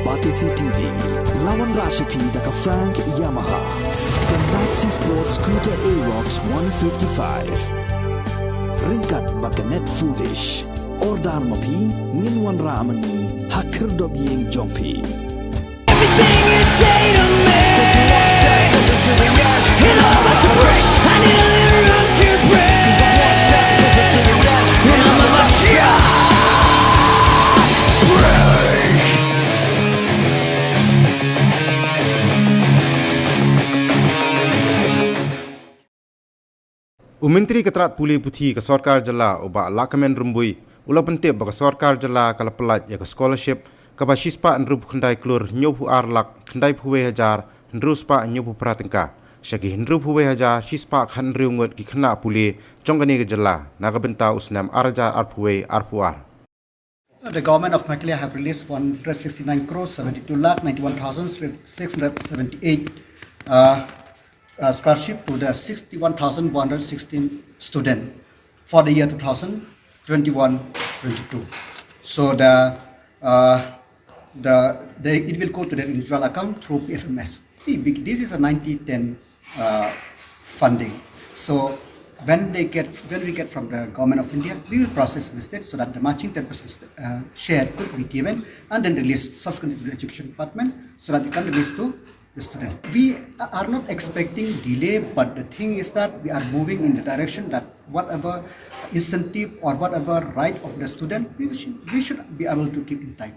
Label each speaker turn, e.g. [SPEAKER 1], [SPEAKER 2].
[SPEAKER 1] Batisi TV, lawan Rashipi daka Frank Yamaha, the Maxi Sports Scooter Aerox 155. Ringkat baka net foodish, ordar mapi, ninwan ramani, hakir dobyeng jompi.
[SPEAKER 2] Everything you say to me takes me 1 second to the edge. It all must break. I need a little room to breathe. 'Cause I'm 1 second to the edge. And I'm about to break.
[SPEAKER 3] Menteri Keterat Pule Putih ke Sorkar Jala oba lakamen rumbui ula pentip baka Sorkar Jala kala pelat ya ke scholarship ke basispa nrup kendai Klur nyobu arlak kendai puwe hajar nruspa nyobu pratengka syaki nrup puwe hajar sispa khan riungut ki Khynnah Pule jongkani ke Jala naga benta usnam arja arpuwe arpuar.
[SPEAKER 4] The government of Pyllait have released 169 crores 72 lakh 91,678 scholarship to the 61,116 students for the year 2021-22. So it will go to the individual account through PFMS. See, this is a 90-10 funding. So when we get from the government of India, we will process the state so that the matching 10% share could be given and then released subsequently to the education department so that it can release to the student. We are not expecting delay, but the thing is that we are moving in the direction that whatever incentive or whatever right of the student, we should be able to keep in time.